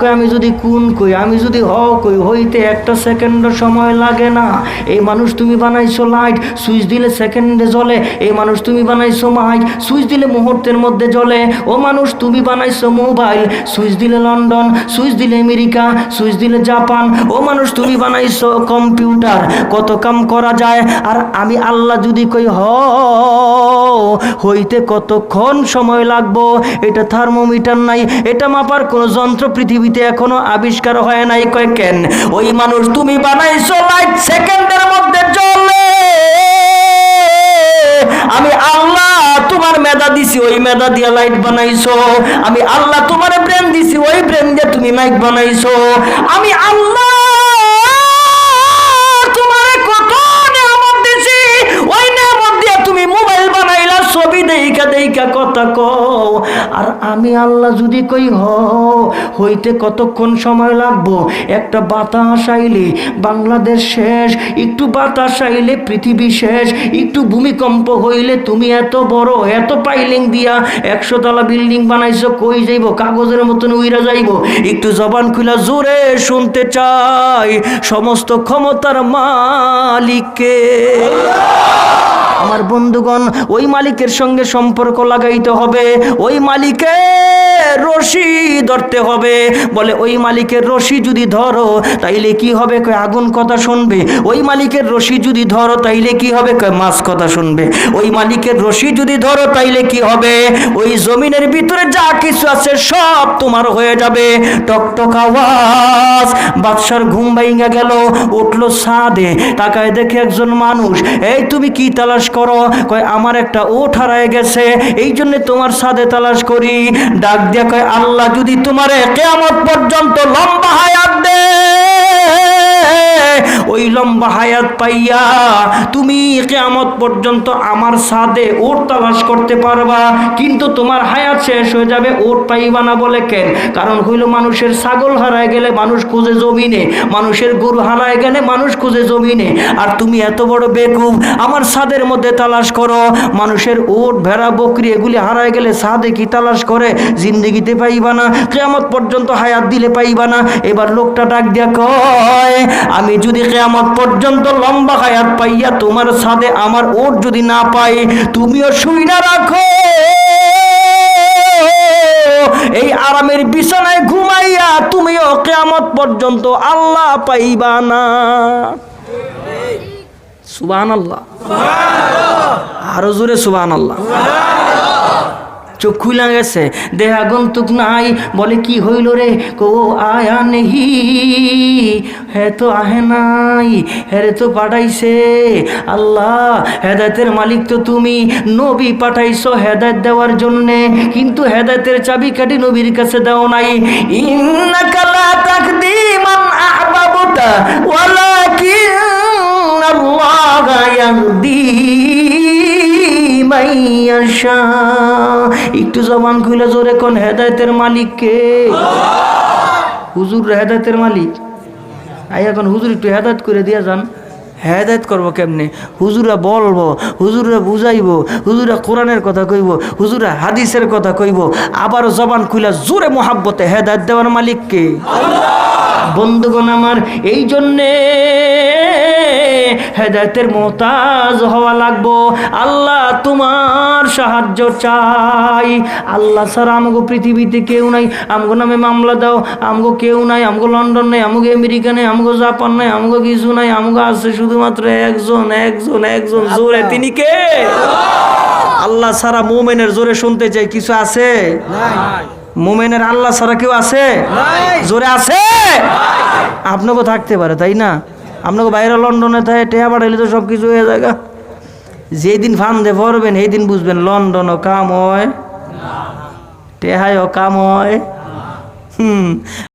কই আমি যদি কোন কই, আমি যদি কই, হইতে একটা সেকেন্ডও সময় লাগে না। এই মানুষ তুমি বানাইছো লাইট, সুইচ দিলে সেকেন্ডে জ্বলে। এই মানুষ তুমি বানাইছো মাইক, সুইচ দিলে মুহূর্তের মধ্যে জ্বলে। ও মানুষ তুমি বানাইছো মোবাইল, সুইচ দিলে লন্ডন, সুইচ দিলে আমেরিকা, সুইচ দিলে জাপান। ও মানুষ তুমি বানাইছো কম্পিউটার, কত কাম করা যায়। আর আমি আল্লাহ যদি কই হইতে কতক্ষণ সময় লাগবো, এটা থার্মোমিটার নাই, এটা মাপার কোন যন্ত্র পৃথিবীতে এখনো আবিষ্কার হয় নাই। কয় কেন? ওই মানুষ তুমি বানাইছো লাইট সেকেন্ডের মধ্যে জ্বলে। আমি আল্লাহ তোমার মেধা দিছি, ওই মেধা দিয়ে লাইট বানাইছো। আমি আল্লাহ তোমার ব্রেন দিছি, ওই ব্রেন দিয়ে তুমি মাইক বানাইছো। আমি আল্লাহ তোমারে কত নিয়ামত দিছি, ওই নিয়ামত দিয়ে তুমি মোবাইল বানাইলা, ছবি দেইখা দেইখা কথা কও। আর আমি আল্লাহ যদি কই হইতে কতক্ষণ সময় লাগবো, একটা বাতাস আইলে বাংলাদেশ শেষ, একটু বাতাস আইলে পৃথিবী শেষ, একটু ভূমিকম্প হইলে তুমি এত বড় এত পাইলিং দিয়া 100 তলা বিল্ডিং বানাইছো, কই যাইব? কাগজের মতন উইরা যাইব। একটু জবান খুলা জোরে শুনতে চাই, সমস্ত ক্ষমতার মালিককে। আমার বন্ধুগণ, ওই মালিকের সঙ্গে সম্পর্ক লাগাইতে হবে, ওই মালিকের রশি ধরতে হবে। বলে ওই মালিকের রশি যদি ধরো তাইলে কি হবে? কয় আগুন কথা শুনবে। ওই মালিকের রশি যদি ধরো তাইলে কি হবে? কয় মাছ কথা শুনবে। ওই মালিকের রশি যদি ধরো তাইলে কি হবে? ওই জমিনের ভিতরে যা কিছু আছে সব তোমার হয়ে যাবে। টকটক আওয়াজ, বাদশার ঘুম ভাঙা গেল, উঠলো ছাদে, তাকায় দেখে একজন মানুষ। এই তুমি কি তালাশ করো? কয় আমার একটা ওট হারায় গেছে, এই জন্য তোমার ছাদে তালাশ করি। ডাক দিয়া কয় আল্লাহ যদি তোমারে কিয়ামত পর্যন্ত লম্বা হায়াত দে, ওই লম্বা হায়াত পাইয়া তুমি কিয়ামত পর্যন্ত আমার ছাদে ওট তালাশ করতে পারবা, কিন্তু তোমার হায়াত শেষ হয়ে যাবে, ওট পাইবা না। বলে কেন? কারণ হইল মানুষের ছাগল হারায় গেলে মানুষ খুঁজে জমিনে, মানুষের গরু হারায় গেলে মানুষ খুঁজে জমিনে। আর তুমি এত বড় বেকুব, আমার ছাদের মধ্যে তালাশ করো। মানুষের ওট ভেড়া বকরি এগুলি হারায় গেলে ছাদে কি তালাশ করে? জিন্দেগিতে পাইবা না, কিয়ামত পর্যন্ত হায়াত দিলে পাইবা না। এবার লোকটা ডাক দিয়া কয় আমি যদি কিয়ামত পর্যন্ত লম্বা হায়াত পাইয়া তোমার ছাদে আমার ওট যদি না পাই, তুমিও শুইনা রাখো, এই আরামের বিছানায় ঘুমাইয়া তুমিও কিয়ামত পর্যন্ত আল্লাহ পাইবা না। সুবহানাল্লাহ, আরো জোরে সুবহানাল্লাহ। চোখ খুলে গেছে, দেহা গন্তুক নাই। বলে কি হইল রে? কো আয়া নেহি, হে তো আহে নাই, হেরে তো পাঠাইছে আল্লাহ। হেদায়েতের মালিক তো তুমি, নবী পাঠাইছো হেদায়েত দেওয়ার জন্যে, কিন্তু হেদায়েতের চাবিকাঠি নবীর কাছে দাও নাই। ইন্নাকা লা তাহদি মান আহবাবতা ওয়ালাকিন্নাল্লাহা ইয়াহদি মাইয়াশা। একটু জবান খুলে জোরে কোন হেদায়েতের মালিক কে? হুজুর হেদায়েতের মালিক। আই এখন হুজুর একটু হেদায়েত করে দিয়া যান। হেদায়েত করবো কেমনে? হুজুরা বলবো, হুজুরা বুঝাইবো, হুজুরা কোরআনের কথা কইব, হুজুরা হাদিসের কথা কইব। আবারও জবান খুলে জোরে মোহাব্বতে হেদায়েত দেওয়ার মালিক কে? বন্ধুগণ আমার, এই জন্যে হেদায়েতের মুহতাজ হওয়া লাগবো। আল্লাহ তোমার সাহায্য চাই। আল্লাহ ছাড়া আমগো পৃথিবীতে কেউ নাই। আমগো নামে মামলা দাও, আমগো কেউ নাই। আমগো লন্ডন নাই, আমগো আমেরিকা নাই, আমগো জাপান নাই, আমগো কিছু নাই। আমগো আছে শুধুমাত্র একজন, একজন, একজন। জোরে তিনি কে? আল্লাহ ছাড়া মুমিনের জোরে শুনতে চাই কিছু আছে? মুমিনের আল্লাহ ছাড়া কেউ আছে? জোরে আছে? আপনাকে থাকতে পারে, তাই না? আপনাকে বাইরে লন্ডনে থাকে, টেহা পাঠাইলে তো সব কিছু হয়ে যায়। যেদিন ফান্দে পড়বেন সেই দিন বুঝবেন লন্ডনও কাম হয়, টেহায়ও কাম হয়।